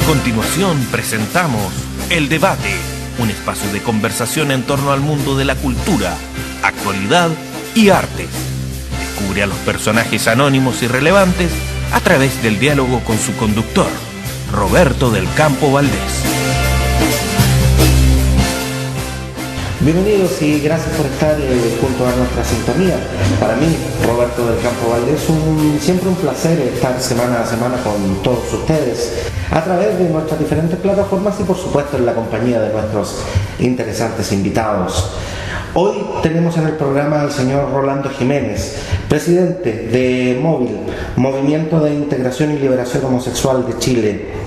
continuación presentamos El Debate, un espacio de conversación en torno al mundo de la cultura, actualidad y artes. Descubre a los personajes anónimos y relevantes a través del diálogo con su conductor, Roberto del Campo Valdés. Bienvenidos y gracias por estar junto a nuestra sintonía. Para mí, Roberto del Campo Valdés, siempre un placer estar semana a semana con todos ustedes a través de nuestras diferentes plataformas y por supuesto en la compañía de nuestros interesantes invitados. Hoy tenemos en el programa al señor Rolando Jiménez, presidente de Móvil, Movimiento de Integración y Liberación Homosexual de Chile.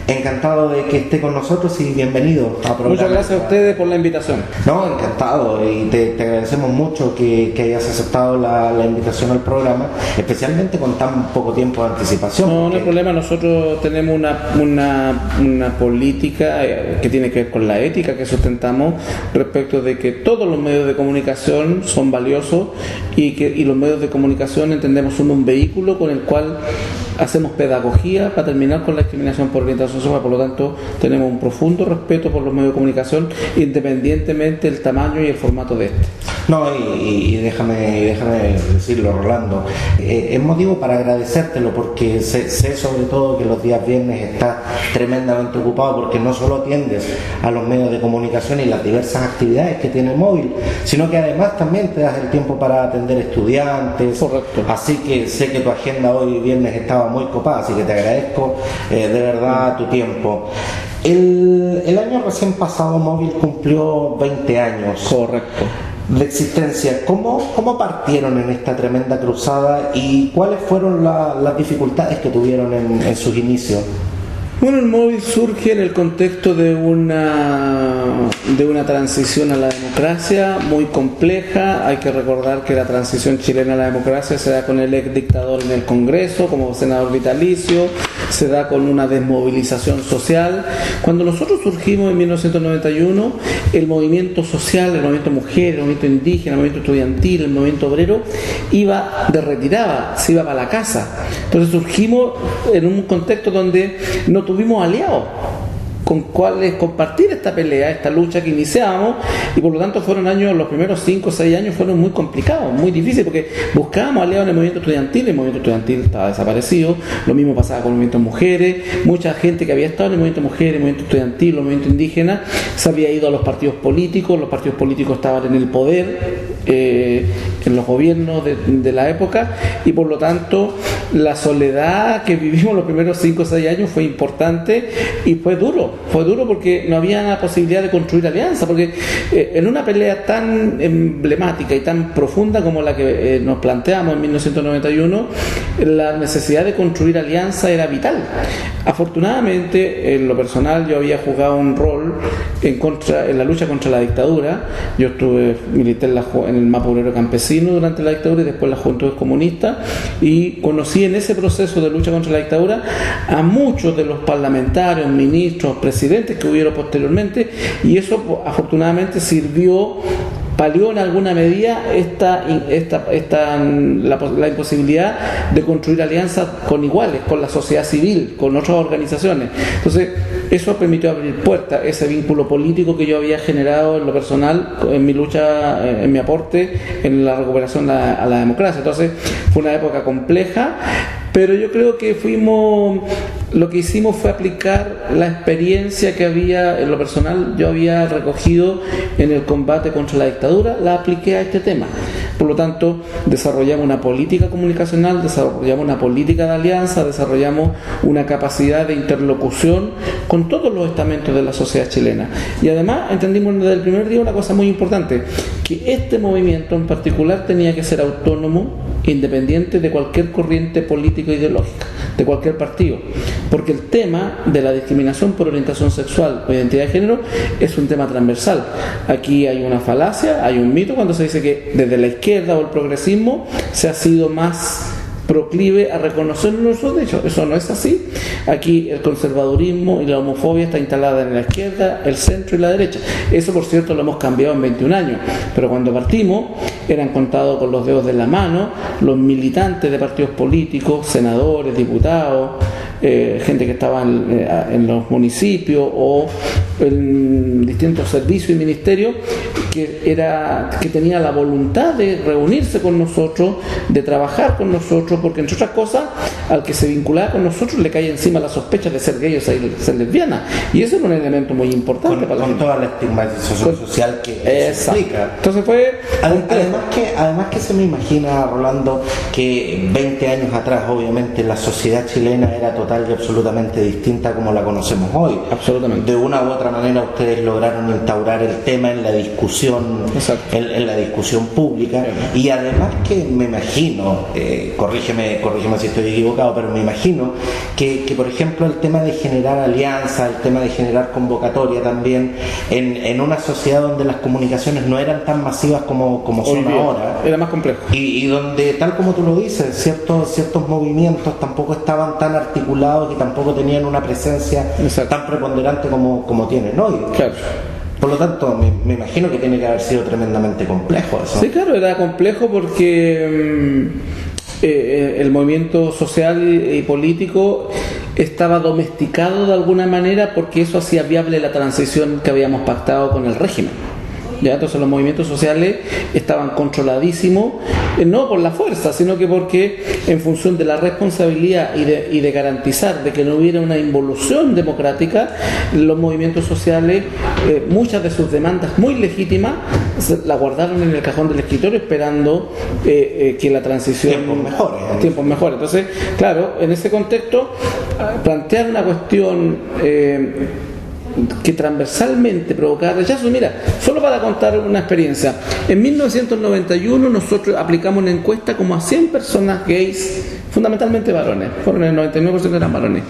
Encantado de que esté con nosotros y bienvenido a programa. Muchas gracias a ustedes por la invitación. No, encantado, y te agradecemos mucho que hayas aceptado la invitación al programa, especialmente con tan poco tiempo de anticipación. No hay problema, nosotros tenemos una política que tiene que ver con la ética que sustentamos respecto de que todos los medios de comunicación son valiosos y los medios de comunicación entendemos son un vehículo con el cual hacemos pedagogía para terminar con la discriminación por orientación sexual. Por lo tanto, tenemos un profundo respeto por los medios de comunicación, independientemente del tamaño y el formato de este. No, y déjame decirlo, Rolando, es motivo para agradecértelo, porque sé sobre todo que los días viernes estás tremendamente ocupado, porque no solo atiendes a los medios de comunicación y las diversas actividades que tiene el Móvil, sino que además también te das el tiempo para atender estudiantes. Correcto. Así que sé que tu agenda hoy viernes estaba muy copada, así que te agradezco de verdad tu tiempo. El año recién pasado Móvil cumplió 20 años. Correcto. De existencia. ¿Cómo partieron en esta tremenda cruzada y cuáles fueron las dificultades que tuvieron en sus inicios? Bueno, el Móvil surge en el contexto de una transición a la democracia muy compleja. Hay que recordar que la transición chilena a la democracia se da con el ex dictador en el Congreso como senador vitalicio, se da con una desmovilización social. Cuando nosotros surgimos en 1991, el movimiento social, el movimiento mujer, el movimiento indígena, el movimiento estudiantil, el movimiento obrero iba de retirada, se iba para la casa. Entonces surgimos en un contexto donde no tuvimos aliados con cuales compartir esta pelea, esta lucha que iniciábamos, y por lo tanto fueron años, los primeros 5 o 6 años fueron muy complicados, muy difíciles, porque buscábamos aliados en el movimiento estudiantil estaba desaparecido, lo mismo pasaba con el movimiento mujeres, mucha gente que había estado en el movimiento mujeres, el movimiento estudiantil, el movimiento indígena, se había ido a los partidos políticos estaban en el poder, en los gobiernos de la época, y por lo tanto la soledad que vivimos los primeros 5 o 6 años fue importante y fue duro porque no había la posibilidad de construir alianza, porque en una pelea tan emblemática y tan profunda como la que nos planteamos en 1991, la necesidad de construir alianza era vital. Afortunadamente, en lo personal, yo había jugado un rol en la lucha contra la dictadura. Yo milité en el Mapa Obrero Campesino durante la dictadura y después la Juventud Comunista, y conocí en ese proceso de lucha contra la dictadura a muchos de los parlamentarios, ministros, presidentes que hubieron posteriormente, y eso afortunadamente palió en alguna medida la imposibilidad de construir alianzas con iguales, con la sociedad civil, con otras organizaciones. Entonces, eso permitió abrir puertas, ese vínculo político que yo había generado en lo personal, en mi lucha, en mi aporte en la recuperación a la democracia. Entonces, fue una época compleja, pero yo creo que lo que hicimos fue aplicar la experiencia que había, en lo personal, yo había recogido en el combate contra la dictadura, la apliqué a este tema. Por lo tanto, desarrollamos una política comunicacional, desarrollamos una política de alianza, desarrollamos una capacidad de interlocución con todos los estamentos de la sociedad chilena. Y además entendimos desde el primer día una cosa muy importante, que este movimiento en particular tenía que ser autónomo, independiente de cualquier corriente política o ideológica, de cualquier partido, porque el tema de la discriminación por orientación sexual o identidad de género es un tema transversal. Aquí hay una falacia, hay un mito cuando se dice que desde la izquierda o el progresismo se ha sido más proclive a reconocer nuestros derechos. Eso no es así. Aquí el conservadurismo y la homofobia está instalada en la izquierda, el centro y la derecha. Eso, por cierto, lo hemos cambiado en 21 años, pero cuando partimos eran contados con los dedos de la mano los militantes de partidos políticos, senadores, diputados, gente que estaba en los municipios o en distintos servicios y ministerios, que tenía la voluntad de reunirse con nosotros, de trabajar con nosotros, porque entre otras cosas, al que se vinculaba con nosotros le cae encima la sospecha de ser gay o ser lesbiana, y eso es un elemento muy importante con toda la estigmatización social que eso explica. Entonces fue además que se me imagina, Rolando, que 20 años atrás obviamente la sociedad chilena era total y absolutamente distinta como la conocemos hoy. Absolutamente. De una u otra manera ustedes lograron instaurar el tema en la discusión, en la discusión pública, y además que me imagino, corrígeme si estoy equivocado, pero me imagino que por ejemplo el tema de generar alianzas, el tema de generar convocatoria también en una sociedad donde las comunicaciones no eran tan masivas como son ahora, era más complejo, y donde, tal como tú lo dices, ciertos movimientos tampoco estaban tan articulados y tampoco tenían una presencia tan preponderante como tienen hoy. Claro. Por lo tanto, me imagino que tiene que haber sido tremendamente complejo eso. Sí, claro, era complejo porque el movimiento social y político estaba domesticado de alguna manera, porque eso hacía viable la transición que habíamos pactado con el régimen. ¿Ya? Entonces los movimientos sociales estaban controladísimos, no por la fuerza, sino que porque en función de la responsabilidad y de garantizar de que no hubiera una involución democrática, los movimientos sociales, muchas de sus demandas muy legítimas, la guardaron en el cajón del escritorio esperando que la transición... Tiempos mejores. Entonces, claro, en ese contexto, plantear una cuestión... que transversalmente provocara rechazo. Mira, solo para contar una experiencia, en 1991 nosotros aplicamos una encuesta como a 100 personas gays, fundamentalmente varones, fueron el 99% eran varones,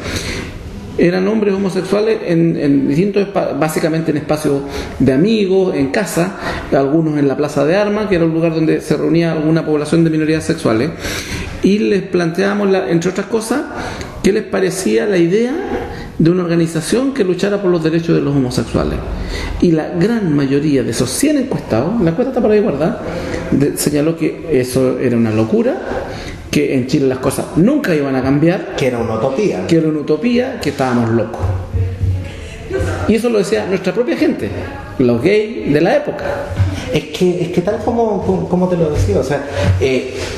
eran hombres homosexuales en distintos, básicamente en espacios de amigos, en casa, algunos en la Plaza de Armas, que era un lugar donde se reunía alguna población de minorías sexuales, y les planteábamos, entre otras cosas, qué les parecía la idea de una organización que luchara por los derechos de los homosexuales. Y la gran mayoría de esos 100 encuestados, la encuesta está por ahí guardada, señaló que eso era una locura, que en Chile las cosas nunca iban a cambiar, que era una utopía, que estábamos locos. Y eso lo decía nuestra propia gente, los gays de la época. Es que tal como te lo decía, o sea,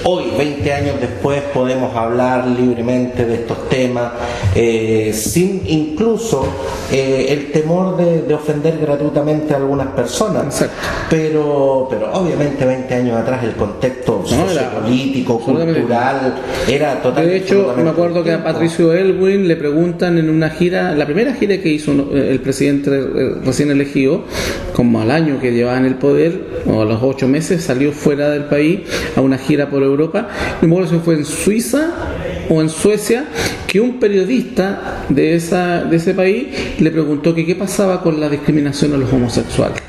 hoy, 20 años después, podemos hablar libremente de estos temas, sin incluso el temor de ofender gratuitamente a algunas personas. Exacto. Pero obviamente 20 años atrás el contexto sociopolítico, cultural, era totalmente... De hecho, me acuerdo que a Patricio Aylwin le preguntan en una gira, la primera gira que hizo el presidente recién elegido, como al año que llevaba en el poder, o a los 8 meses, salió fuera del país a una gira por Europa. No me acuerdo si fue en Suiza o en Suecia, que un periodista de ese país le preguntó que qué pasaba con la discriminación a los homosexuales.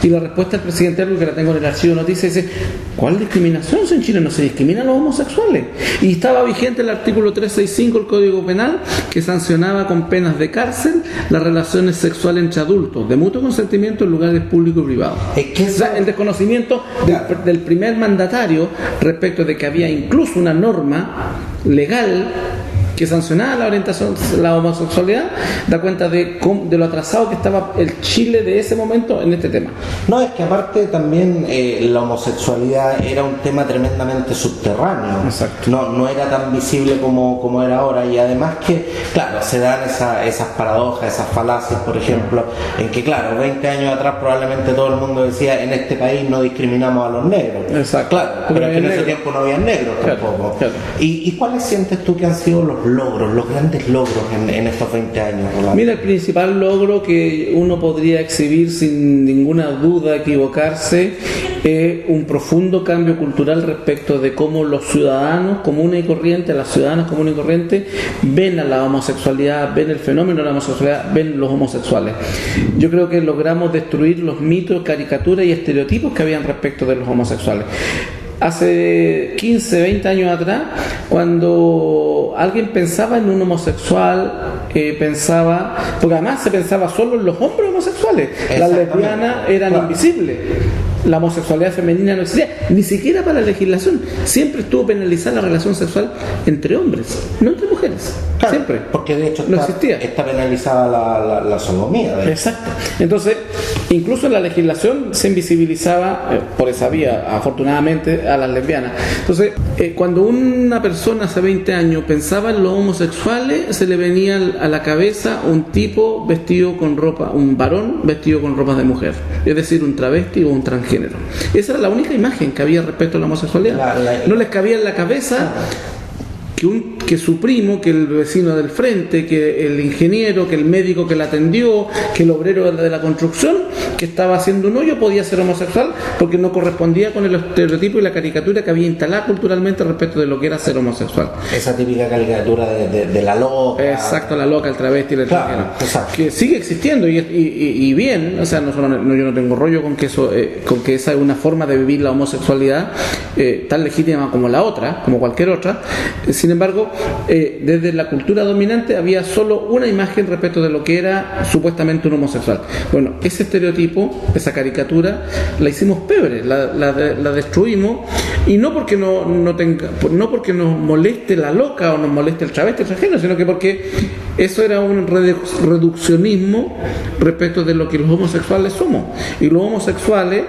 Y la respuesta del presidente, que la tengo en el archivo de noticias, dice: ¿cuál discriminación? Si en Chile no se discrimina a los homosexuales. Y estaba vigente el artículo 365 del Código Penal, que sancionaba con penas de cárcel las relaciones sexuales entre adultos de mutuo consentimiento en lugares públicos y privados. O sea, el desconocimiento del primer mandatario respecto de que había incluso una norma legal que sancionaba la orientación, la homosexualidad, da cuenta de lo atrasado que estaba el Chile de ese momento en este tema. No, es que aparte también la homosexualidad era un tema tremendamente subterráneo. Exacto. No era tan visible como era ahora, y además que, claro, se dan esas paradojas, esas falacias, por ejemplo, en que, claro, 20 años atrás probablemente todo el mundo decía: en este país no discriminamos a los negros. Exacto. Claro, pero en ese tiempo no había negros tampoco. Claro. ¿Y cuáles sientes tú que han sido los grandes logros en estos 20 años, Rolando? Mira, el principal logro que uno podría exhibir sin ninguna duda, equivocarse, es un profundo cambio cultural respecto de cómo los ciudadanos comunes y corrientes, las ciudadanas comunes y corrientes, ven a la homosexualidad, ven el fenómeno de la homosexualidad, ven los homosexuales. Yo creo que logramos destruir los mitos, caricaturas y estereotipos que habían respecto de los homosexuales. Hace 15, 20 años atrás, cuando alguien pensaba en un homosexual, pensaba, porque además se pensaba solo en los hombres homosexuales, las lesbianas eran invisibles. la homosexualidad femenina no existía, ni siquiera para la legislación. Siempre estuvo penalizada la relación sexual entre hombres, no entre mujeres. Claro, siempre. Porque de hecho no existía. Está penalizada la sodomía. Exacto. Entonces, incluso en la legislación se invisibilizaba por esa vía, afortunadamente, a las lesbianas. Entonces, cuando una persona hace 20 años pensaba en los homosexuales, se le venía a la cabeza un tipo vestido con ropa, un varón vestido con ropas de mujer, es decir, un travesti o un transgénero. Esa era la única imagen que había respecto a la homosexualidad. No les cabía en la cabeza que su primo, que el vecino del frente, que el ingeniero, que el médico que la atendió, que el obrero de la construcción que estaba haciendo un hoyo podía ser homosexual, porque no correspondía con el estereotipo y la caricatura que había instalada culturalmente respecto de lo que era ser homosexual. Esa típica caricatura de la loca. Exacto, la loca, el travesti, el claro, extranjero, que sigue existiendo y bien. O sea, yo no tengo rollo con que eso, con que esa es una forma de vivir la homosexualidad tan legítima como la otra, como cualquier otra. Sin embargo, desde la cultura dominante había solo una imagen respecto de lo que era supuestamente un homosexual. Bueno, ese estereotipo, esa caricatura, la hicimos pebre, la destruimos, y no porque no porque nos moleste la loca o nos moleste el travesti, el transgénero, sino que porque eso era un reduccionismo respecto de lo que los homosexuales somos. Y los homosexuales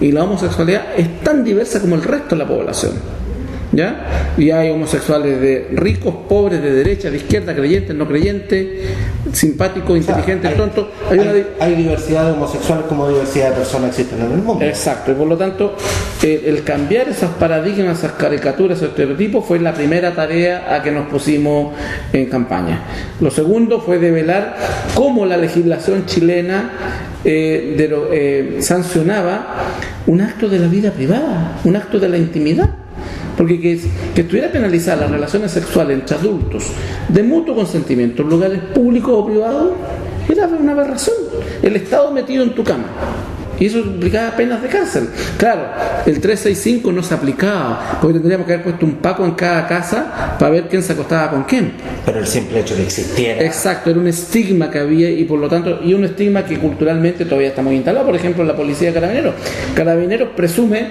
y la homosexualidad es tan diversa como el resto de la población. ¿Ya? Y hay homosexuales de ricos, pobres, de derecha, de izquierda, creyentes, no creyentes, simpáticos, inteligentes, tontos. Hay diversidad de homosexuales como diversidad de personas existen en el mundo. Exacto, y por lo tanto, el cambiar esos paradigmas, esas caricaturas, esos estereotipos fue la primera tarea a que nos pusimos en campaña. Lo segundo fue develar cómo la legislación chilena sancionaba un acto de la vida privada, un acto de la intimidad. Porque que estuviera penalizada las relaciones sexuales entre adultos de mutuo consentimiento en lugares públicos o privados era una aberración. El Estado metido en tu cama. Y eso implicaba penas de cárcel. Claro, el 365 no se aplicaba, porque tendríamos que haber puesto un paco en cada casa para ver quién se acostaba con quién. Pero el simple hecho de que existiera. Exacto, era un estigma que había, y por lo tanto, y un estigma que culturalmente todavía está muy instalado. Por ejemplo, en la policía de Carabineros. Carabineros presume,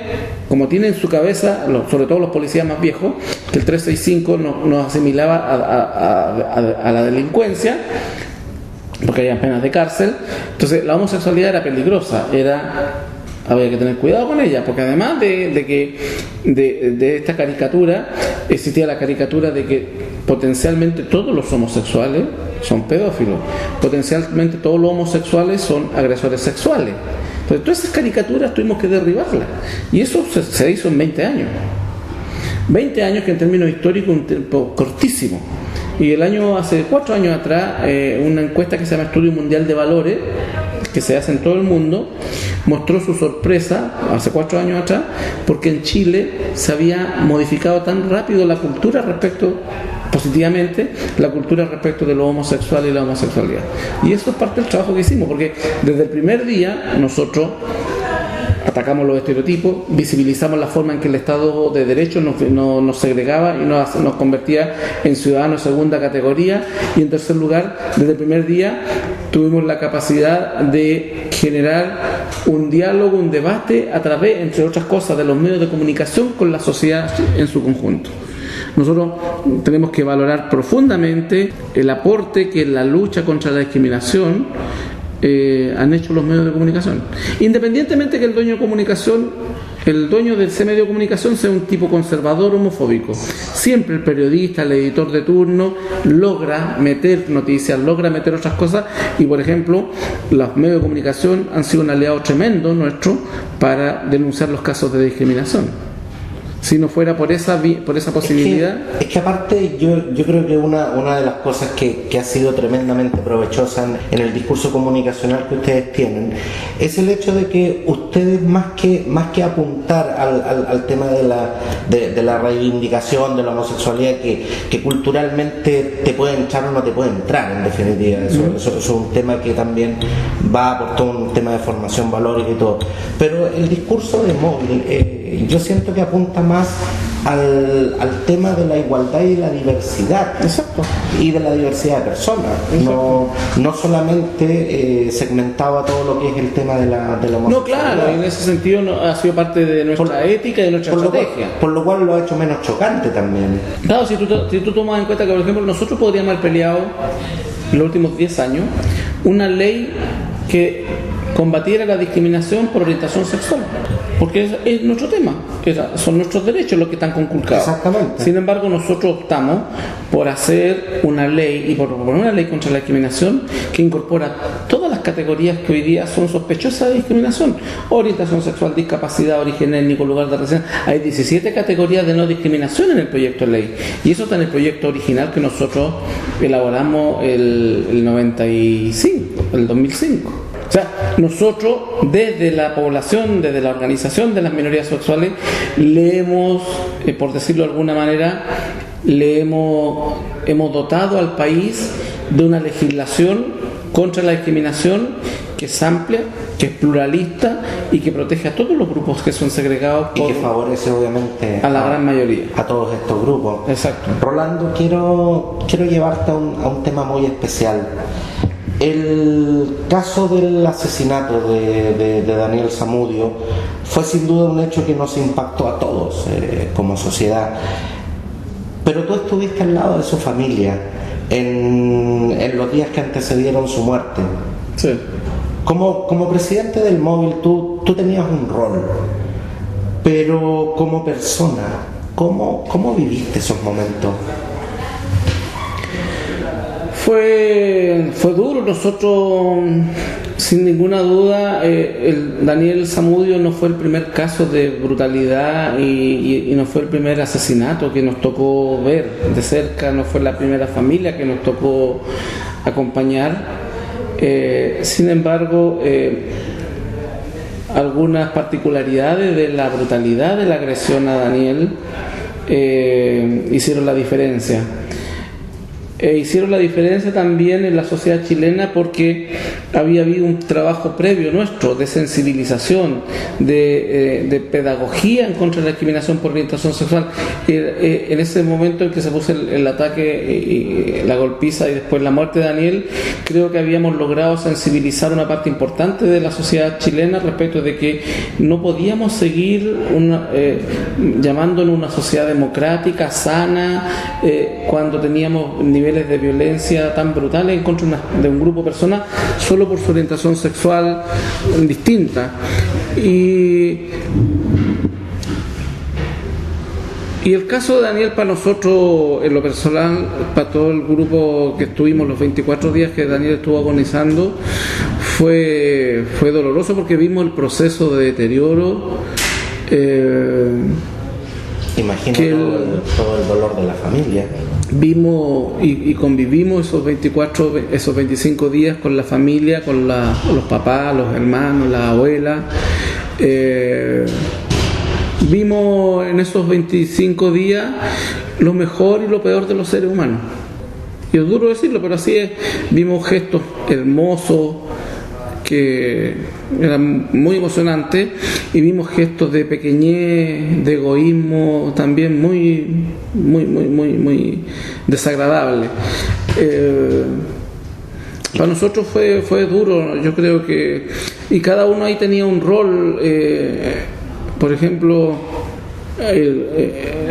como tiene en su cabeza, sobre todo los policías más viejos, que el 365 nos asimilaba a la delincuencia, porque había penas de cárcel. Entonces la homosexualidad era peligrosa, había que tener cuidado con ella, porque además de esta caricatura existía la caricatura de que potencialmente todos los homosexuales son pedófilos, potencialmente todos los homosexuales son agresores sexuales. Entonces todas esas caricaturas tuvimos que derribarlas, y eso se hizo en 20 años, que en términos históricos es un tiempo cortísimo. Y hace 4 años atrás, una encuesta que se llama Estudio Mundial de Valores, que se hace en todo el mundo, mostró su sorpresa, hace 4 años atrás, porque en Chile se había modificado tan rápido la cultura positivamente, la cultura respecto de lo homosexual y la homosexualidad. Y eso es parte del trabajo que hicimos, porque desde el primer día nosotros atacamos los estereotipos, visibilizamos la forma en que el Estado de Derecho nos segregaba y nos convertía en ciudadanos de segunda categoría, y en tercer lugar, desde el primer día tuvimos la capacidad de generar un diálogo, un debate a través, entre otras cosas, de los medios de comunicación con la sociedad en su conjunto. Nosotros tenemos que valorar profundamente el aporte que en la lucha contra la discriminación han hecho los medios de comunicación, independientemente que el dueño de ese medio de comunicación sea un tipo conservador, homofóbico. Siempre el periodista, el editor de turno logra meter noticias, logra meter otras cosas, y por ejemplo los medios de comunicación han sido un aliado tremendo nuestro para denunciar los casos de discriminación. Si no fuera por esa posibilidad. Es que aparte yo creo que una de las cosas que ha sido tremendamente provechosa en el discurso comunicacional que ustedes tienen es el hecho de que ustedes más que apuntar al tema de la reivindicación de la homosexualidad que culturalmente te puede entrar o no te puede entrar, en definitiva. Eso es un tema que también va por todo un tema de formación valórica y todo. Pero el discurso de Móvil, yo siento que apunta más al tema de la igualdad y la diversidad. Exacto. Y de la diversidad de personas. No solamente segmentaba todo lo que es el tema de la homosexualidad. No, claro, en ese sentido ha sido parte de nuestra ética y de nuestra estrategia. Por lo cual lo ha hecho menos chocante también. Claro, si tú tomas en cuenta que, por ejemplo, nosotros podríamos haber peleado en los últimos 10 años una ley que combatiera la discriminación por orientación sexual, porque es nuestro tema, son nuestros derechos los que están conculcados. Exactamente. Sin embargo, nosotros optamos por hacer una ley y por proponer una ley contra la discriminación que incorpora todas las categorías que hoy día son sospechosas de discriminación: orientación sexual, discapacidad, origen étnico, lugar de residencia. Hay 17 categorías de no discriminación en el proyecto de ley, y eso está en el proyecto original que nosotros elaboramos el 95, el 2005. O sea, nosotros desde la población, desde la organización de las minorías sexuales, le hemos, por decirlo de alguna manera, hemos dotado al país de una legislación contra la discriminación que es amplia, que es pluralista y que protege a todos los grupos que son segregados y que favorece obviamente a la gran mayoría, a todos estos grupos. Exacto. Rolando, quiero llevarte a un tema muy especial. El caso del asesinato de Daniel Zamudio fue sin duda un hecho que nos impactó a todos como sociedad, pero tú estuviste al lado de su familia en los días que antecedieron su muerte. Sí. Como presidente del Móvil tú tenías un rol, pero como persona, ¿cómo viviste esos momentos? Fue duro. Nosotros, sin ninguna duda, el Daniel Zamudio no fue el primer caso de brutalidad y no fue el primer asesinato que nos tocó ver de cerca, no fue la primera familia que nos tocó acompañar. Sin embargo, algunas particularidades de la brutalidad de la agresión a Daniel hicieron la diferencia. Hicieron la diferencia también en la sociedad chilena porque había habido un trabajo previo nuestro de sensibilización, de pedagogía en contra de la discriminación por orientación sexual. En ese momento en que se puso el ataque, la golpiza y después la muerte de Daniel, creo que habíamos logrado sensibilizar una parte importante de la sociedad chilena respecto de que no podíamos seguir llamándonos una sociedad democrática, sana, cuando teníamos niveles de violencia tan brutales en contra de un grupo de personas solo por su orientación sexual distinta. Y el caso de Daniel, para nosotros, en lo personal, para todo el grupo que estuvimos los 24 días que Daniel estuvo agonizando, fue doloroso porque vimos el proceso de deterioro. Imagino todo el dolor de la familia. Vimos y convivimos esos 25 días con la familia, con los papás, los hermanos, la abuela. Vimos en esos 25 días lo mejor y lo peor de los seres humanos. Y es duro decirlo, pero así es. Vimos gestos hermosos que eran muy emocionantes y vimos gestos de pequeñez, de egoísmo también muy desagradables. Para nosotros fue duro, yo creo que, y cada uno ahí tenía un rol. Por ejemplo,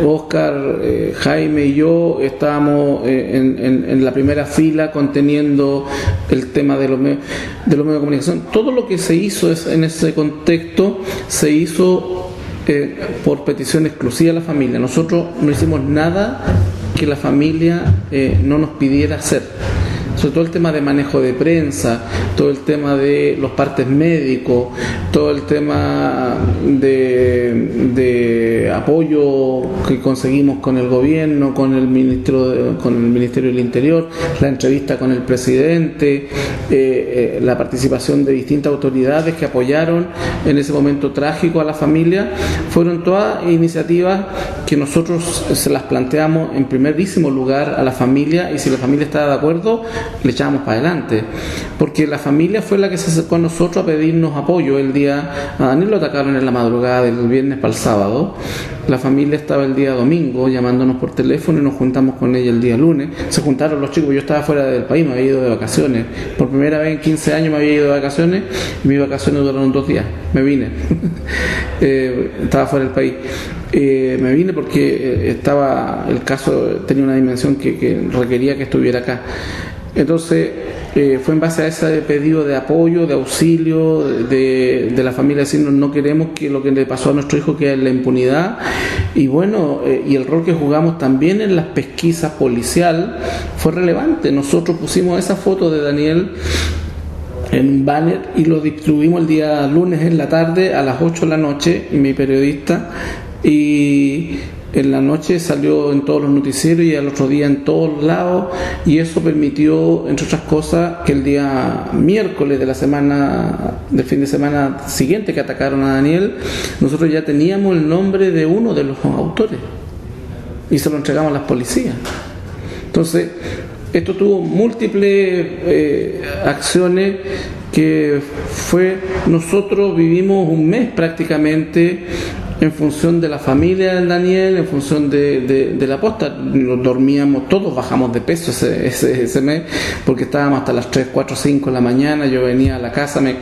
Oscar, Jaime y yo estábamos en la primera fila conteniendo el tema de los medios de comunicación. Todo lo que se hizo en ese contexto se hizo por petición exclusiva de la familia. Nosotros no hicimos nada que la familia no nos pidiera hacer. Sobre todo el tema de manejo de prensa, todo el tema de los partes médicos, todo el tema de apoyo que conseguimos con el gobierno, con el Ministerio del Interior, la entrevista con el presidente, la participación de distintas autoridades que apoyaron en ese momento trágico a la familia, fueron todas iniciativas que nosotros se las planteamos en primerísimo lugar a la familia, y si la familia estaba de acuerdo, le echábamos para adelante, porque la familia fue la que se acercó a nosotros a pedirnos apoyo. A Daniel lo atacaron en la madrugada del viernes para el sábado. La familia estaba el día domingo llamándonos por teléfono y nos juntamos con ella el día lunes. Se juntaron los chicos, yo estaba fuera del país, me había ido de vacaciones. Por primera vez en 15 años me había ido de vacaciones y mis vacaciones duraron 2 días. Me vine. Estaba fuera del país. Me vine porque el caso tenía una dimensión que requería que estuviera acá. Entonces fue en base a ese pedido de apoyo, de auxilio de la familia, decirnos no queremos que lo que le pasó a nuestro hijo quede en la impunidad. Y bueno, y el rol que jugamos también en las pesquisas policial fue relevante. Nosotros pusimos esa foto de Daniel en un banner y lo distribuimos el día lunes en la tarde a las 8 de la noche, y mi periodista, y en la noche salió en todos los noticieros y al otro día en todos lados, y eso permitió, entre otras cosas, que el día miércoles del fin de semana siguiente que atacaron a Daniel, nosotros ya teníamos el nombre de uno de los autores y se lo entregamos a las policías. Entonces esto tuvo múltiples acciones que nosotros vivimos un mes prácticamente en función de la familia del Daniel, en función de la posta. Nos dormíamos, todos bajamos de peso ese mes, porque estábamos hasta las 3, 4, 5 de la mañana. Yo venía a la casa, me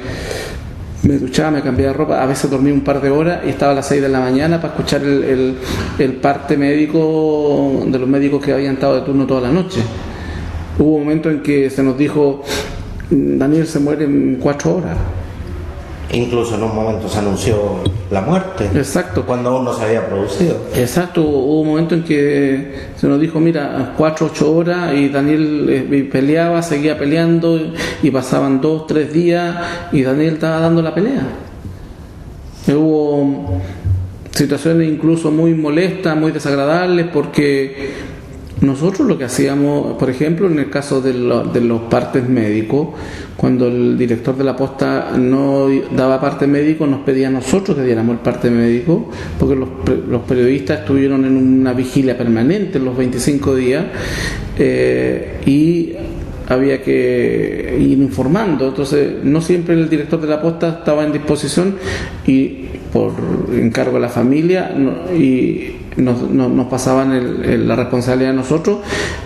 duchaba, me cambiaba de ropa, a veces dormía un par de horas y estaba a las 6 de la mañana para escuchar el parte médico de los médicos que habían estado de turno toda la noche. Hubo un momento en que se nos dijo: Daniel se muere en 4 horas. Incluso en un momento se anunció la muerte. Exacto. Cuando aún no se había producido. Exacto. Hubo un momento en que se nos dijo: mira, 4, 8 horas, y Daniel peleaba, seguía peleando, y pasaban 2, 3 días y Daniel estaba dando la pelea. Hubo situaciones incluso muy molestas, muy desagradables, porque nosotros lo que hacíamos, por ejemplo, en el caso de los partes médicos, cuando el director de la posta no daba parte médico, nos pedía a nosotros que diéramos el parte médico, porque los periodistas estuvieron en una vigilia permanente en los 25 días y había que ir informando. Entonces no siempre el director de la posta estaba en disposición, y por encargo de la familia nos pasaban la responsabilidad a nosotros,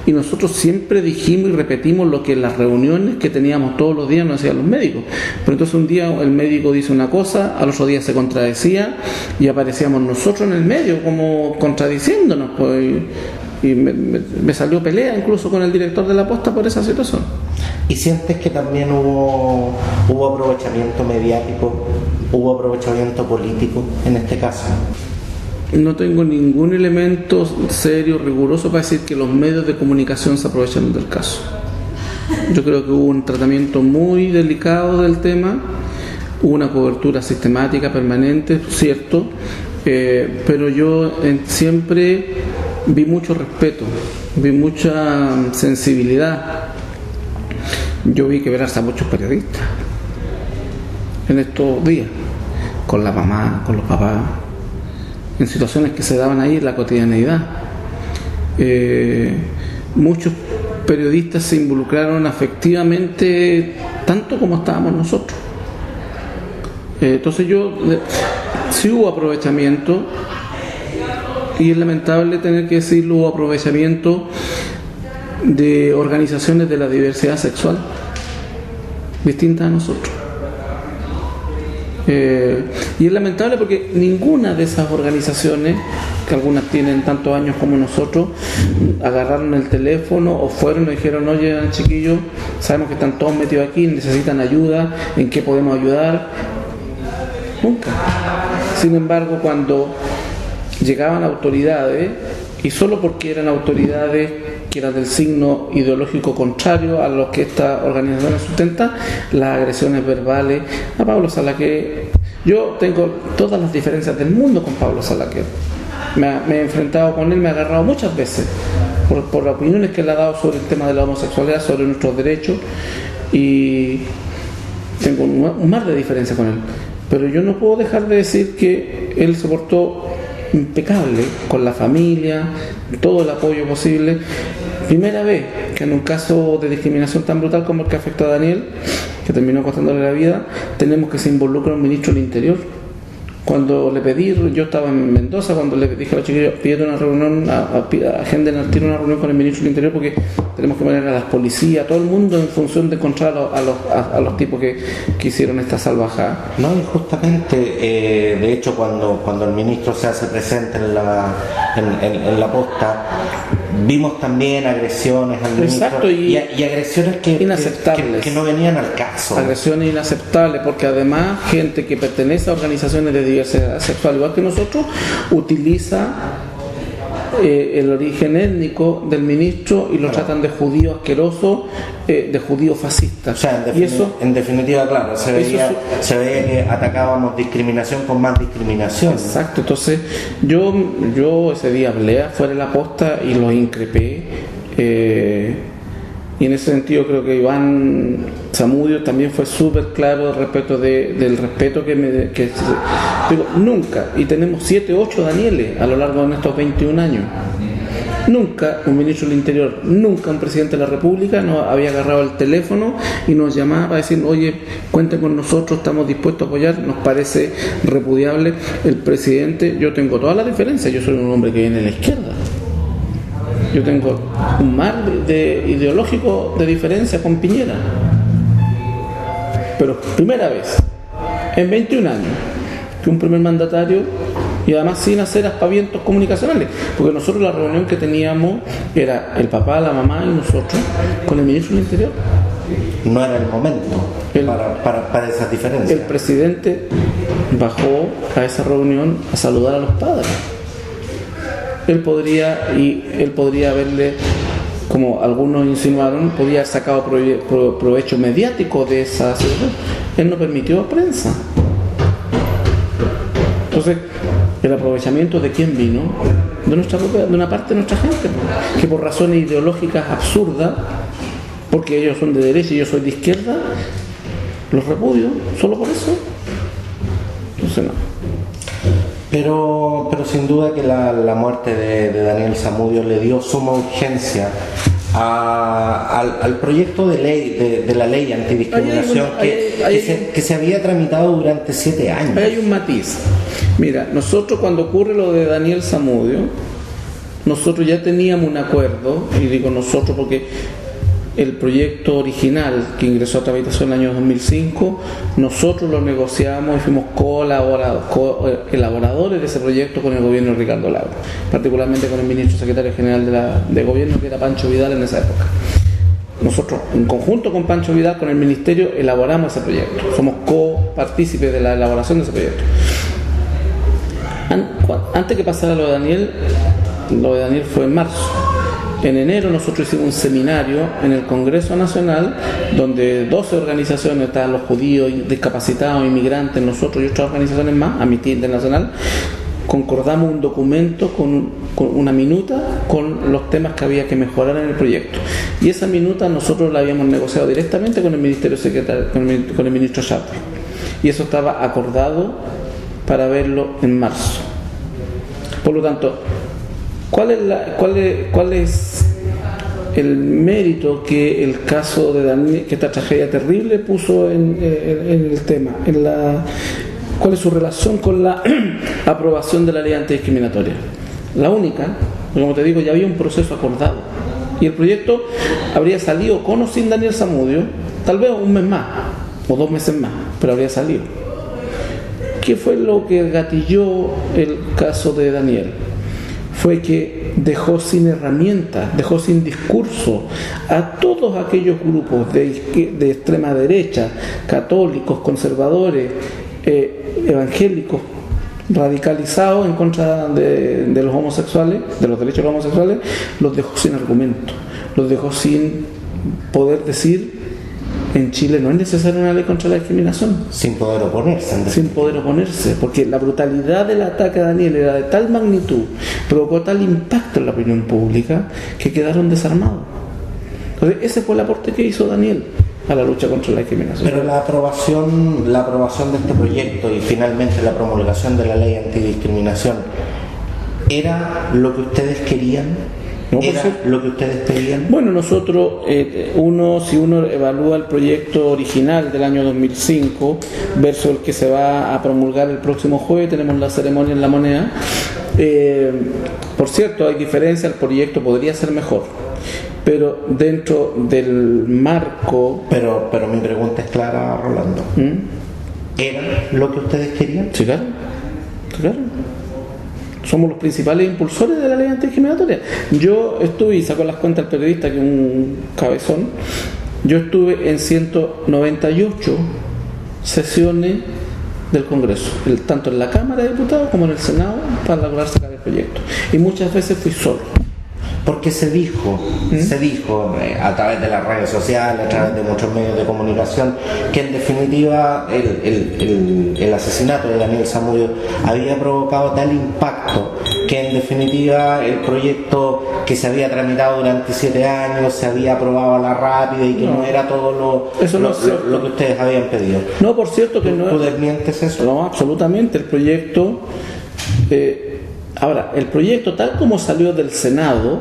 y nosotros siempre dijimos y repetimos lo que en las reuniones que teníamos todos los días nos decían los médicos. Pero entonces un día el médico dice una cosa, al otro día se contradecía, y aparecíamos nosotros en el medio como contradiciéndonos, pues, y me salió pelea incluso con el director de la posta por esa situación. ¿Y sientes que también hubo aprovechamiento mediático, hubo aprovechamiento político en este caso? No tengo ningún elemento serio, riguroso para decir que los medios de comunicación se aprovecharon del caso. Yo creo que hubo un tratamiento muy delicado del tema, hubo una cobertura sistemática, permanente, cierto, pero yo siempre vi mucho respeto, vi mucha sensibilidad. Yo vi quebrarse a muchos periodistas en estos días, con la mamá, con los papás, en situaciones que se daban ahí en la cotidianeidad. Muchos periodistas se involucraron afectivamente tanto como estábamos nosotros. Entonces sí hubo aprovechamiento, y es lamentable tener que decirlo, hubo aprovechamiento de organizaciones de la diversidad sexual distintas a nosotros. Y es lamentable porque ninguna de esas organizaciones, que algunas tienen tantos años como nosotros, agarraron el teléfono o fueron y dijeron: oye, chiquillos, sabemos que están todos metidos aquí, necesitan ayuda, ¿en qué podemos ayudar? Nunca. Sin embargo, cuando llegaban autoridades, y solo porque eran autoridades que eran del signo ideológico contrario a lo que esta organización sustenta, las agresiones verbales a Pablo Salaquet. Yo tengo todas las diferencias del mundo con Pablo Salaquet. Me he enfrentado con él, me he agarrado muchas veces por las opiniones que él ha dado sobre el tema de la homosexualidad, sobre nuestros derechos, y tengo un mar de diferencias con él. Pero yo no puedo dejar de decir que él se portó impecable con la familia, todo el apoyo posible, Primera vez que en un caso de discriminación tan brutal como el que afectó a Daniel, que terminó costándole la vida, tenemos que se involucra un ministro del Interior. Cuando le pedí, yo estaba en Mendoza, cuando le dije a los chiquillos, pídete una reunión, agenden al tiro una reunión con el ministro del Interior, porque tenemos que poner a las policías, a todo el mundo en función de encontrar a los tipos que hicieron esta salvajada. No, y justamente, de hecho, cuando el ministro se hace presente en la posta, vimos también agresiones al ministro. Exacto, y agresiones inaceptables. Que no venían al caso. Agresiones inaceptables, porque además gente que pertenece a organizaciones de diversidad sexual, igual que nosotros, utiliza el origen étnico del ministro y lo tratan de judío asqueroso, de judío fascista. O sea, y eso, en definitiva, claro, se veía que atacábamos discriminación con más discriminación. Exacto, entonces yo ese día hablé afuera de la posta y los increpé. Y en ese sentido creo que Iván Zamudio también fue súper claro respecto del respeto digo, nunca, y tenemos 7, 8 Danieles a lo largo de estos 21 años, nunca un ministro del Interior, nunca un presidente de la República nos había agarrado el teléfono y nos llamaba para decir, oye, cuenten con nosotros, estamos dispuestos a apoyar, nos parece repudiable. El presidente, yo tengo todas las diferencias, yo soy un hombre que viene de la izquierda. Yo tengo un mar ideológico de diferencia con Piñera. Pero primera vez en 21 años que un primer mandatario, y además sin hacer aspavientos comunicacionales, porque nosotros la reunión que teníamos era el papá, la mamá y nosotros con el ministro del Interior. No era el momento para esas diferencias. El presidente bajó a esa reunión a saludar a los padres. Él podría haberle, como algunos insinuaron, podría haber sacado provecho mediático de esa situación. Él no permitió prensa. Entonces, el aprovechamiento de quién vino, de una parte de nuestra gente, que por razones ideológicas absurdas, porque ellos son de derecha y yo soy de izquierda, los repudio, solo por eso. Entonces no. Pero sin duda que la muerte de Daniel Zamudio le dio suma urgencia al proyecto de ley, de la ley antidiscriminación que se había tramitado durante 7 años. Hay un matiz. Mira, nosotros cuando ocurre lo de Daniel Zamudio, nosotros ya teníamos un acuerdo, y digo nosotros porque el proyecto original que ingresó a tramitación en el año 2005, nosotros lo negociamos y fuimos elaboradores de ese proyecto con el gobierno de Ricardo Lagos, particularmente con el ministro secretario general de gobierno, que era Pancho Vidal en esa época. Nosotros, en conjunto con Pancho Vidal, con el ministerio, elaboramos ese proyecto, somos copartícipes de la elaboración de ese proyecto. Antes que pasara lo de Daniel fue en marzo. En enero nosotros hicimos un seminario en el Congreso Nacional donde 12 organizaciones, estaban los judíos, discapacitados, inmigrantes, nosotros y otras organizaciones más, Amnistía Internacional, concordamos un documento con una minuta con los temas que había que mejorar en el proyecto. Y esa minuta nosotros la habíamos negociado directamente con el Ministerio Secretario, con el ministro Chapri. Y eso estaba acordado para verlo en marzo. Por lo tanto, ¿cuál es el mérito que el caso de Daniel, que esta tragedia terrible puso en el tema? ¿Cuál es su relación con la aprobación de la ley antidiscriminatoria? La única, como te digo, ya había un proceso acordado. Y el proyecto habría salido con o sin Daniel Zamudio, tal vez un mes más, o 2 meses más, pero habría salido. ¿Qué fue lo que gatilló el caso de Daniel? Fue que dejó sin herramientas, dejó sin discurso a todos aquellos grupos de extrema derecha, católicos, conservadores, evangélicos, radicalizados en contra de los homosexuales, de los derechos de los homosexuales, los dejó sin argumento, los dejó sin poder decir: en Chile no es necesaria una ley contra la discriminación. Sin poder oponerse. Sin poder oponerse, porque la brutalidad del ataque a Daniel era de tal magnitud, provocó tal impacto en la opinión pública, que quedaron desarmados. Entonces, ese fue el aporte que hizo Daniel a la lucha contra la discriminación. Pero la aprobación de este proyecto y finalmente la promulgación de la ley antidiscriminación, ¿era lo que ustedes querían? No, ¿Era lo que ustedes pedían? Bueno, nosotros, si uno evalúa el proyecto original del año 2005 versus el que se va a promulgar el próximo jueves, tenemos la ceremonia en La Moneda. Por cierto, hay diferencia, el proyecto podría ser mejor, pero dentro del marco... Pero mi pregunta es clara, Rolando. ¿Era lo que ustedes querían? Sí, claro. Somos los principales impulsores de la ley antidiscriminatoria. Yo estuve, y sacó las cuentas el periodista, que es un cabezón, yo estuve en 198 sesiones del Congreso, tanto en la Cámara de Diputados como en el Senado, para lograr sacar el proyecto. Y muchas veces fui solo. Porque se dijo a través de las redes sociales, a través de muchos medios de comunicación, que en definitiva el asesinato de Daniel Zamudio había provocado tal impacto que en definitiva el proyecto que se había tramitado durante 7 años se había aprobado a la rápida y que no era todo lo que ustedes habían pedido. No, por cierto que no es... ¿Tú desmientes eso? No, absolutamente. El proyecto... Ahora, el proyecto tal como salió del Senado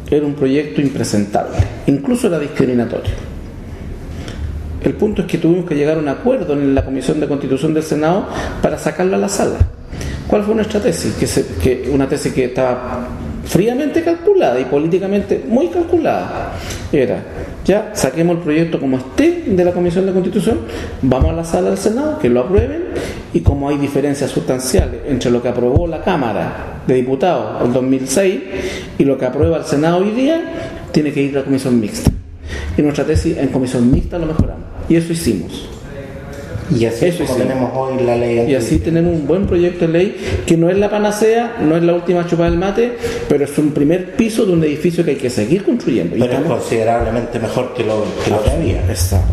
era un proyecto impresentable, incluso era discriminatorio. El punto es que tuvimos que llegar a un acuerdo en la Comisión de Constitución del Senado para sacarlo a la sala. ¿Cuál fue nuestra tesis? Una tesis que estaba fríamente calculada y políticamente muy calculada. Era, ya saquemos el proyecto como esté de la Comisión de Constitución, vamos a la sala del Senado, que lo aprueben, y como hay diferencias sustanciales entre lo que aprobó la Cámara de Diputados en 2006 y lo que aprueba el Senado hoy día, tiene que ir a la Comisión Mixta. Y nuestra tesis en Comisión Mixta lo mejoramos. Y eso hicimos. Y así tenemos hoy la ley. Y así tenemos un buen proyecto de ley que no es la panacea, no es la última chupada del mate, pero es un primer piso de un edificio que hay que seguir construyendo. Pero es considerablemente mejor que lo que había.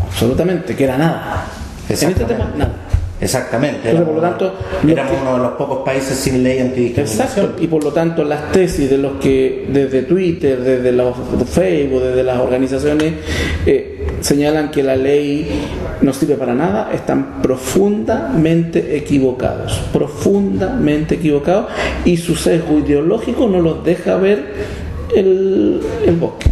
Absolutamente, que era nada. En este tema, nada. Exactamente. Entonces, por lo tanto, éramos uno de los pocos países sin ley antidiscriminación. Exacto. Y por lo tanto, las tesis de los que desde Twitter, desde los Facebook, desde las organizaciones señalan que la ley no sirve para nada, están profundamente equivocados, y su sesgo ideológico no los deja ver el bosque.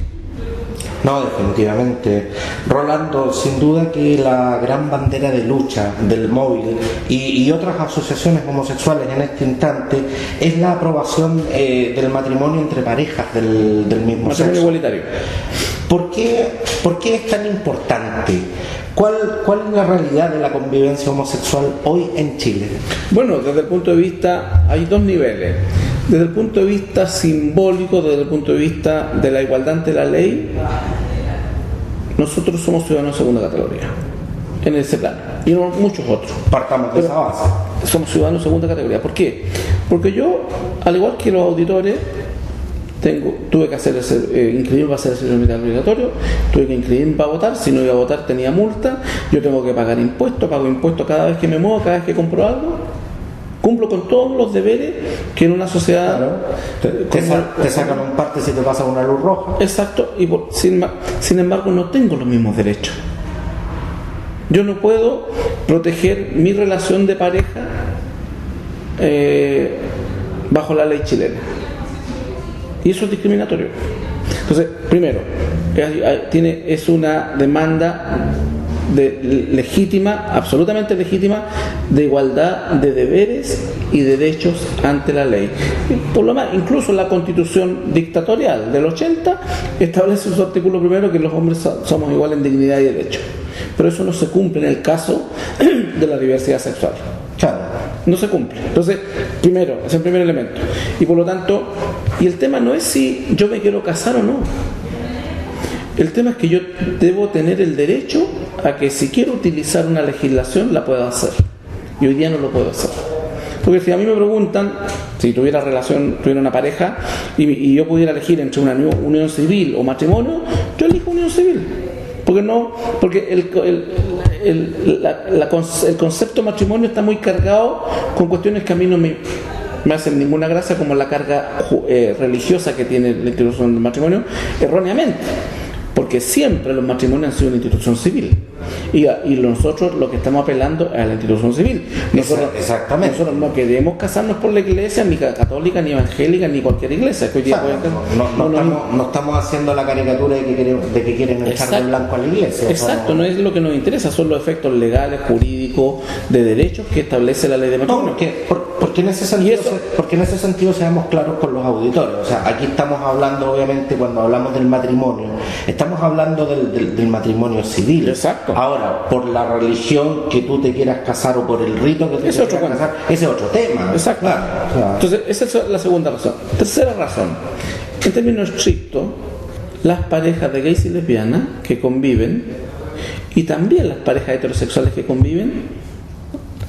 No, definitivamente. Rolando, sin duda que la gran bandera de lucha del móvil y otras asociaciones homosexuales en este instante es la aprobación del matrimonio entre parejas del mismo matrimonio sexo. Igualitario. ¿Por qué es tan importante? ¿Cuál es la realidad de la convivencia homosexual hoy en Chile? Bueno, desde el punto de vista, hay dos niveles. Desde el punto de vista simbólico, desde el punto de vista de la igualdad ante la ley, nosotros somos ciudadanos de segunda categoría, en ese plano, y no muchos otros. Partamos de esa base. Somos ciudadanos de segunda categoría. ¿Por qué? Porque yo, al igual que los auditores, tuve que inscribirme para hacer el servicio militar obligatorio, tuve que inscribirme para votar, si no iba a votar tenía multa, yo tengo que pagar impuestos, pago impuestos cada vez que me muevo, cada vez que compro algo, cumplo con todos los deberes que en una sociedad... Claro. Te sacan un parte si te pasa una luz roja. Exacto, y sin embargo no tengo los mismos derechos. Yo no puedo proteger mi relación de pareja bajo la ley chilena. Y eso es discriminatorio. Entonces, primero, es una demanda legítima, absolutamente legítima, de igualdad de deberes y derechos ante la ley. Por lo más, incluso la Constitución dictatorial del 80 establece en su artículo primero que los hombres somos iguales en dignidad y derechos. Pero eso no se cumple en el caso de la diversidad sexual. Claro. No se cumple. Entonces, primero, es el primer elemento. Y por lo tanto, y el tema no es si yo me quiero casar o no. El tema es que yo debo tener el derecho a que si quiero utilizar una legislación la pueda hacer. Y hoy día no lo puedo hacer. Porque si a mí me preguntan, si tuviera una pareja y yo pudiera elegir entre una unión civil o matrimonio, yo elijo unión civil. Porque el concepto de matrimonio está muy cargado con cuestiones que a mí no me hacen ninguna gracia, como la carga religiosa que tiene la institución del matrimonio, erróneamente. porque siempre los matrimonios han sido una institución civil. Y nosotros lo que estamos apelando es a la institución civil. Exactamente. Nosotros no queremos casarnos por la iglesia, ni católica, ni evangélica, ni cualquier iglesia. Que hoy día no estamos haciendo la caricatura de que quieren echar de blanco a la iglesia. Exacto, no es lo que nos interesa, son los efectos legales, jurídicos, de derechos que establece la ley de matrimonio. Porque en ese sentido seamos claros con los auditores. O sea, aquí estamos hablando, obviamente, cuando hablamos del matrimonio, estamos hablando del matrimonio civil. Exacto. Ahora, por la religión que tú te quieras casar o por el rito que tú te quieras casar, ese es otro tema. Exacto. Claro, o sea, entonces, esa es la segunda razón. Tercera razón, en términos estrictos, las parejas de gays y lesbianas que conviven, y también las parejas heterosexuales que conviven,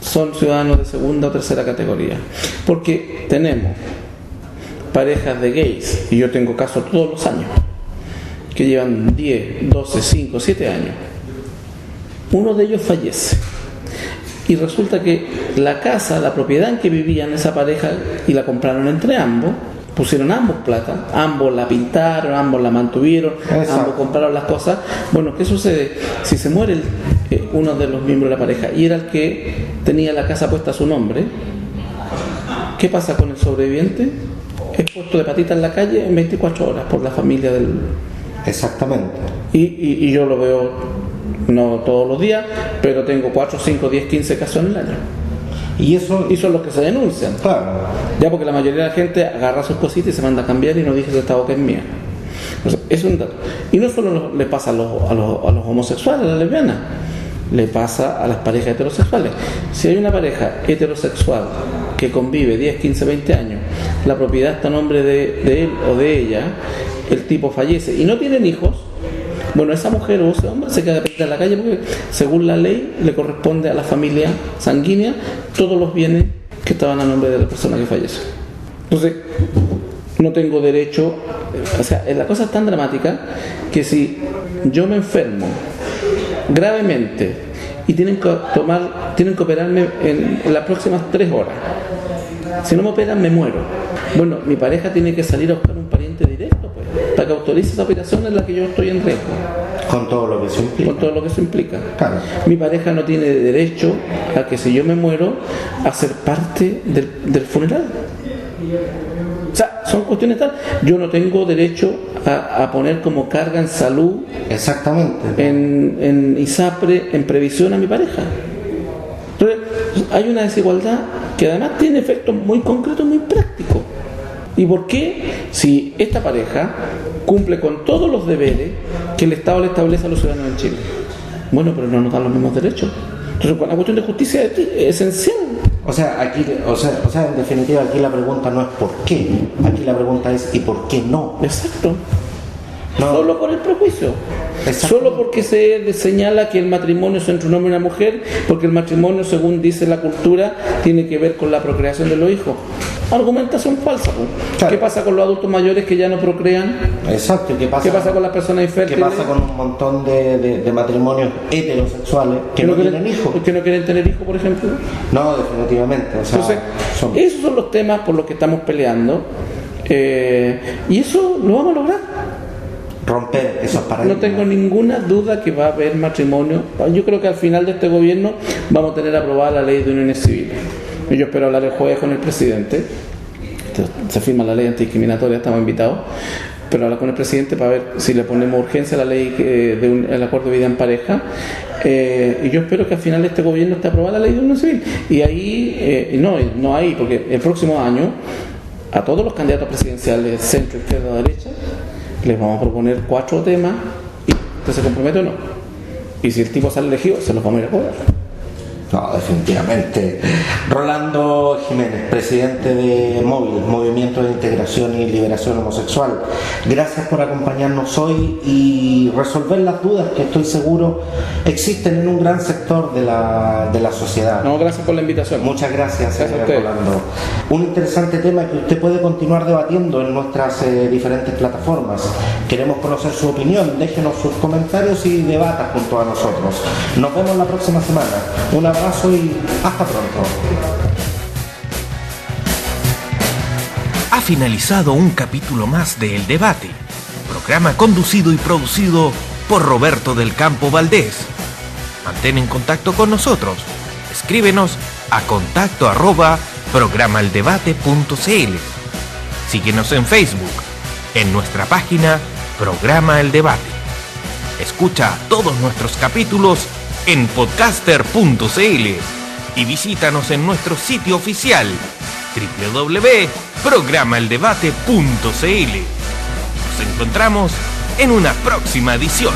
son ciudadanos de segunda o tercera categoría. Porque tenemos parejas de gays, y yo tengo casos todos los años, que llevan 10, 12, 5, 7 años. Uno de ellos fallece. Y resulta que la casa, la propiedad en que vivían esa pareja, y la compraron entre ambos, pusieron ambos plata, ambos la pintaron, ambos la mantuvieron, ambos compraron las cosas. Bueno, ¿qué sucede? Si se muere uno de los miembros de la pareja y era el que tenía la casa puesta a su nombre, ¿qué pasa con el sobreviviente? Es puesto de patita en la calle en 24 horas por la familia del... Exactamente. Y yo lo veo, no todos los días, pero tengo 4, 5, 10, 15 casos en el año. Y son los que se denuncian. Claro. Ya, porque la mayoría de la gente agarra sus cositas y se manda a cambiar y no dice esta boca es mía. O sea, es un dato. Y no solo le pasa a los homosexuales, a las lesbianas, le pasa a las parejas heterosexuales. Si hay una pareja heterosexual que convive 10, 15, 20 años, la propiedad está a nombre de él o de ella, el tipo fallece y no tienen hijos, bueno, esa mujer o ese hombre se queda en la calle porque según la ley le corresponde a la familia sanguínea todos los bienes que estaban a nombre de la persona que falleció. Entonces, no tengo derecho, o sea, la cosa es tan dramática que si yo me enfermo gravemente y tienen que operarme en las próximas 3 horas, si no me operan me muero. Bueno, mi pareja tiene que salir a buscar un pariente directo, pues, para que autorice esa operación en la que yo estoy en riesgo. Con todo lo que eso implica. Con todo lo que eso implica. Claro. Mi pareja no tiene derecho a que si yo me muero, a ser parte del funeral. O sea, son cuestiones tal. Yo no tengo derecho a poner como carga en salud. Exactamente. En ISAPRE, en previsión a mi pareja. Entonces, hay una desigualdad que además tiene efectos muy concretos, muy prácticos. ¿Y por qué? Si esta pareja cumple con todos los deberes que el Estado le establece a los ciudadanos en Chile. Bueno, pero no nos dan los mismos derechos. Entonces, la cuestión de justicia es esencial. O sea, en definitiva, aquí la pregunta no es por qué. Aquí la pregunta es ¿y por qué no? Exacto. No. Solo por el prejuicio. Solo porque se señala que el matrimonio es entre un hombre y una mujer, porque el matrimonio, según dice la cultura, tiene que ver con la procreación de los hijos. Argumentación falsa. Claro. ¿Qué pasa con los adultos mayores que ya no procrean? Exacto. ¿Qué pasa con las personas infértiles? ¿Qué pasa con un montón de matrimonios heterosexuales que no tienen hijos? ¿Que no quieren tener hijos, por ejemplo? No, definitivamente. O sea, entonces, esos son los temas por los que estamos peleando, y eso lo vamos a lograr. Romper esos paradigmas. No tengo ninguna duda que va a haber matrimonio. Yo creo que al final de este gobierno vamos a tener aprobada la ley de uniones civiles. Y yo espero hablar el jueves con el presidente. Se firma la ley antidiscriminatoria, estamos invitados. Pero hablar con el presidente para ver si le ponemos urgencia a la ley del acuerdo de vida en pareja. Y yo espero que al final de este gobierno esté aprobada la ley de unión civil. Y ahí, no ahí, porque el próximo año a todos los candidatos presidenciales, centro, izquierda, derecha, les vamos a proponer 4 temas y usted se compromete o no. Y si el tipo sale elegido, se los vamos a ir a cobrar. No, definitivamente. Rolando Jiménez, presidente de Móvil, Movimiento de Integración y Liberación Homosexual. Gracias por acompañarnos hoy y resolver las dudas que estoy seguro existen en un gran sector de la sociedad. No, gracias por la invitación. Muchas gracias, señor Rolando. Un interesante tema que usted puede continuar debatiendo en nuestras diferentes plataformas. Queremos conocer su opinión, déjenos sus comentarios y debata junto a nosotros. Nos vemos la próxima semana. Un abrazo y hasta pronto. Ha finalizado un capítulo más de El Debate, programa conducido y producido por Roberto del Campo Valdés. Mantén en contacto con nosotros. Escríbenos a contacto@programaldebate.cl. Síguenos en Facebook, en nuestra página Programa El Debate. Escucha todos nuestros capítulos en podcaster.cl y visítanos en nuestro sitio oficial www.programaeldebate.cl. Nos encontramos en una próxima edición.